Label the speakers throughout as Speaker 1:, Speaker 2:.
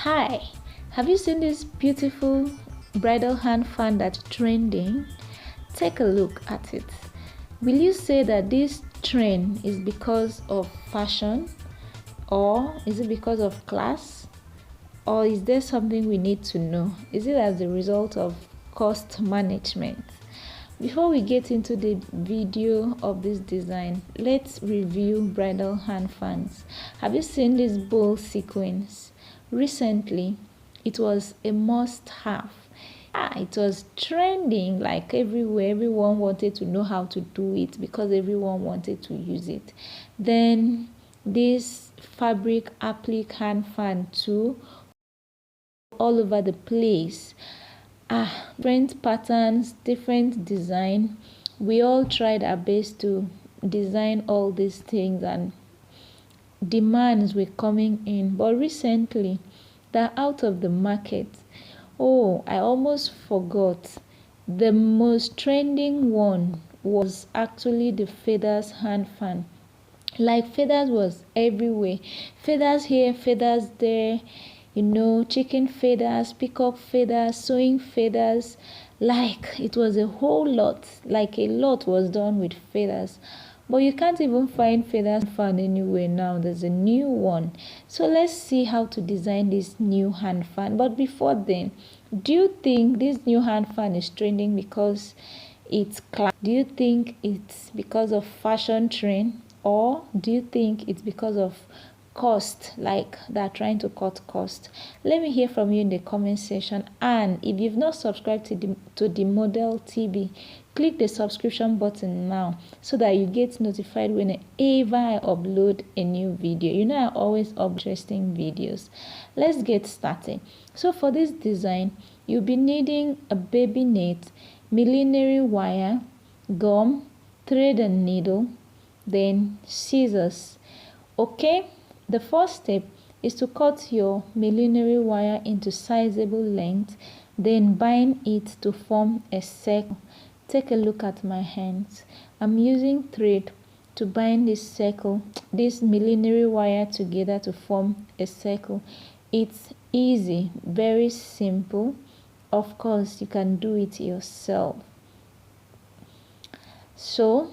Speaker 1: Hi, have you seen this beautiful bridal hand fan that's trending? Take a look at it. Will you say that this trend is because of fashion, or is it because of class, or is there something we need to know? Is it as a result of cost management? Before we get into the video of this design, let's review bridal hand fans. Have you seen this bow sequence? Recently, it was a must-have. It was trending like everywhere. Everyone wanted to know how to do it because everyone wanted to use it. Then this fabric applique hand fan too, all over the place. Different patterns, different design. We all tried our best to design all these things, and demands were coming in, but recently they're out of the market. Oh, I almost forgot. The most trending one was actually the feathers hand fan. Like, feathers was everywhere. Feathers here, feathers there, chicken feathers, peacock feathers, sewing feathers. Like, it was a whole lot. Like, a lot was done with feathers. But you can't even find feathers fan anywhere now. There's a new one. So let's see how to design this new hand fan. But before then, do you think this new hand fan is trending because it's class? Do you think it's because of fashion trend? Or do you think it's because of cost, like they're trying to cut cost? Let me hear from you in the comment section. And if you've not subscribed to the Model TV, click the subscription button now so that you get notified whenever I upload a new video. I always upload interesting videos. Let's get started. So for this design, you'll be needing a baby net, millinery wire, gum, thread and needle, then scissors. Okay, the first step is to cut your millinery wire into sizable length, then bind it to form a circle. Take a look at my hands. I'm using thread to bind this millinery wire together to form a circle. It's easy, very simple. Of course, you can do it yourself. So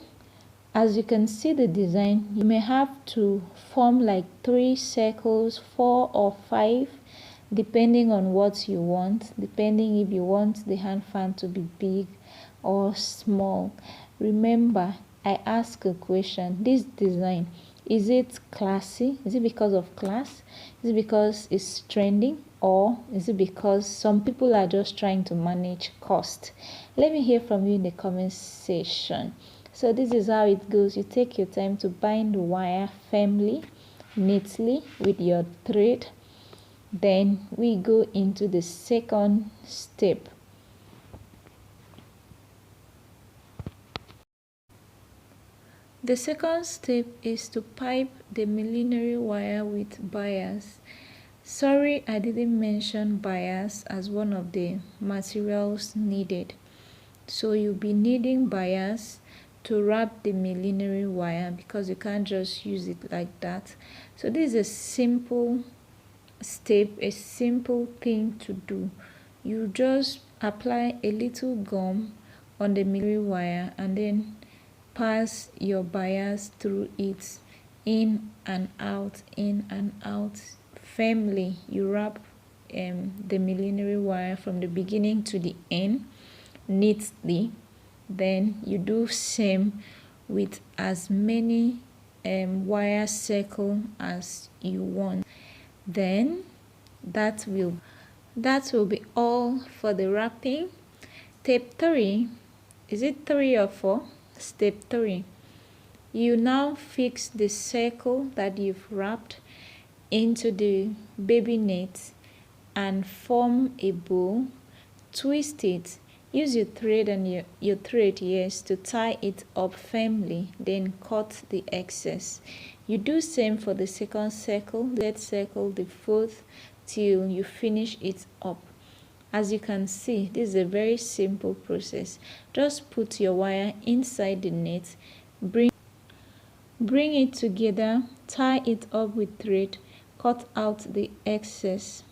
Speaker 1: as you can see the design, you may have to form like 3 circles, 4 or 5, depending on what you want, depending if you want the hand fan to be big or small. Remember, I ask a question. This design, is it classy? Is it because of class? Is it because it's trending? Or is it because some people are just trying to manage cost? Let me hear from you in the comment section. So this is how it goes. You take your time to bind the wire firmly, neatly with your thread. Then we go into the second step. The second step is to pipe the millinery wire with bias. Sorry, I didn't mention bias as one of the materials needed. So you'll be needing bias to wrap the millinery wire, because you can't just use it like that. So this is a simple step, a simple thing to do. You just apply a little gum on the millinery wire and then pass your bias through it, in and out, in and out. Firmly, you wrap the millinery wire from the beginning to the end neatly. Then you do same with as many wire circle as you want. Then that will be all for the wrapping. Step 3, is it 3 or 4? Step 3, you now fix the circle that you've wrapped into the baby net and form a bow. Twist it. Use your thread and your thread, yes, to tie it up firmly, then cut the excess. You do same for the second circle, the third circle, the fourth, till you finish it up. As you can see, this is a very simple process. Just put your wire inside the net, bring it together, tie it up with thread, cut out the excess.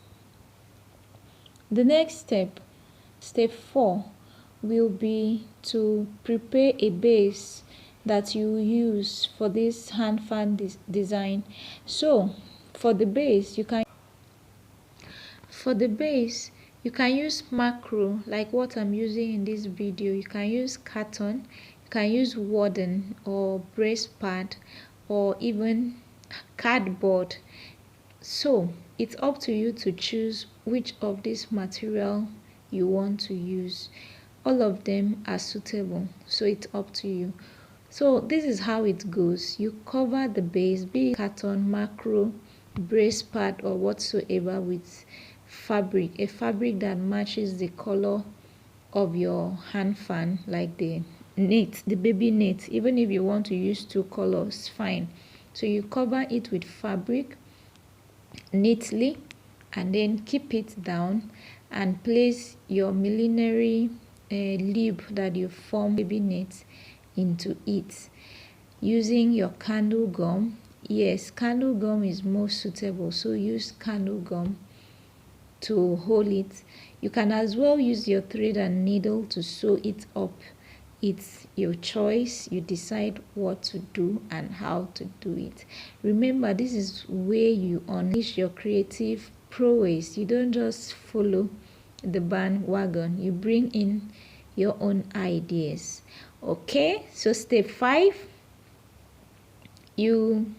Speaker 1: The next step, step 4, will be to prepare a base that you use for this hand fan design. So for the base you can use macro like what I'm using in this video. You can use carton, you can use wooden or brace pad, or even cardboard. So it's up to you to choose which of this material you want to use. All of them are suitable, so it's up to you. So this is how it goes. You cover the base, be it carton, macro, brace pad, or whatsoever, with fabric, a fabric that matches the color of your hand fan, like the knit, the baby knit. Even if you want to use 2 colors, fine. So you cover it with fabric neatly and then keep it down and place your millinery lip that you form baby knit into it using your candle gum. Yes, candle gum is most suitable, so use candle gum to hold it. You can as well use your thread and needle to sew it up. It's your choice. You decide what to do and how to do it. Remember, this is where you unleash your creative prowess. You don't just follow the bandwagon. You bring in your own ideas. Okay, so step 5, you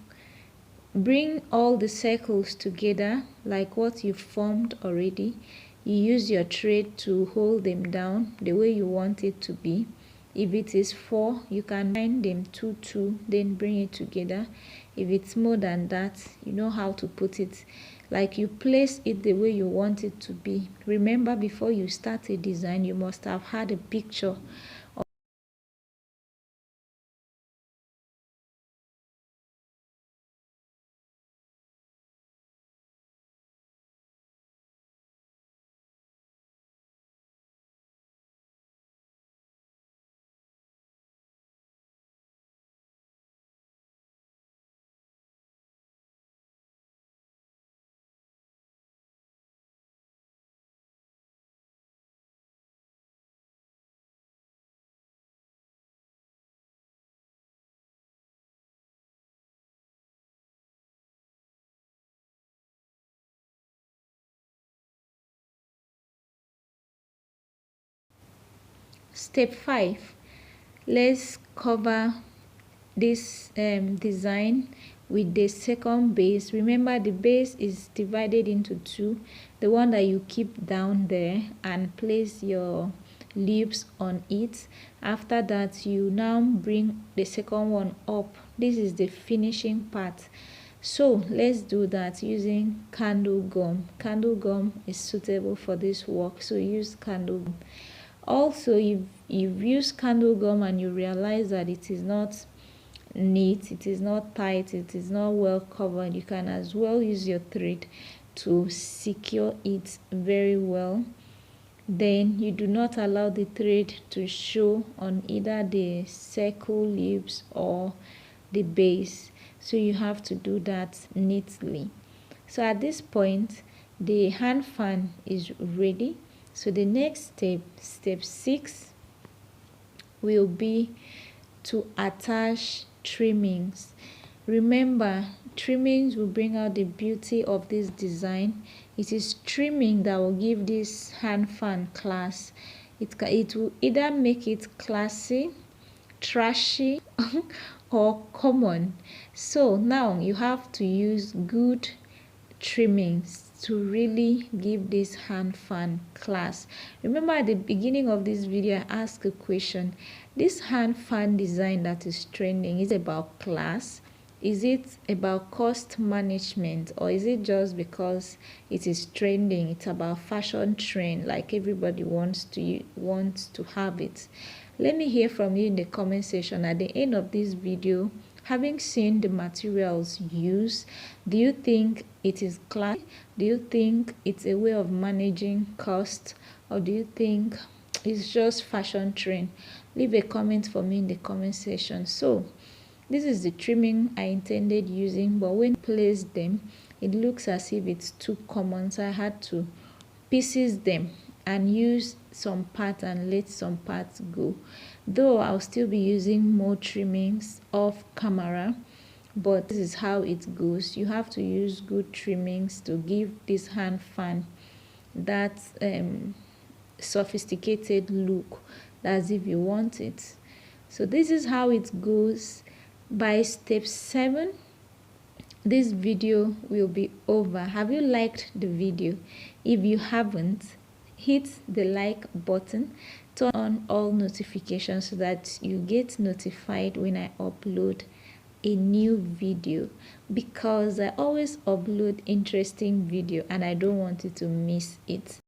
Speaker 1: bring all the circles together like what you formed already. You use your thread to hold them down the way you want it to be. If it is 4, you can bind them 2 2, then bring it together. If it's more than that, you know how to put it, like you place it the way you want it to be. Remember, before you start a design, you must have had a picture. Step 5, let's cover this design with the second base. Remember, the base is divided into 2, the one that you keep down there and place your leaves on it. After that, you now bring the second one up. This is the finishing part. So let's do that using candle gum. Candle gum is suitable for this work, so use candle gum. Also, if you've used candle gum and you realize that it is not neat, it is not tight, it is not well covered, you can as well use your thread to secure it very well. Then you do not allow the thread to show on either the circle leaves or the base, so you have to do that neatly. So at this point, the hand fan is ready. So the next step, step 6, will be to attach trimmings. Remember, trimmings will bring out the beauty of this design. It is trimming that will give this hand fan class. It will either make it classy, trashy, or common. So now you have to use good trimmings to really give this hand fan class. Remember, at the beginning of this video I asked a question: this hand fan design that is trending, is it about class? Is it about cost management? Or is it just because it is trending? It's about fashion trend, like everybody wants to have it. Let me hear from you in the comment section at the end of this video. Having seen the materials used, do you think it is classy? Do you think it's a way of managing cost? Or do you think it's just fashion trend? Leave a comment for me in the comment section. So this is the trimming I intended using, but when I placed them, it looks as if it's too common, so I had to pieces them and use some parts and let some parts go. Though I'll still be using more trimmings off camera, but this is how it goes. You have to use good trimmings to give this hand fan that sophisticated look, as if you want it. So this is how it goes. By step 7, this video will be over. Have you liked the video? If you haven't, hit the like button, turn on all notifications so that you get notified when I upload a new video, because I always upload interesting video and I don't want you to miss it.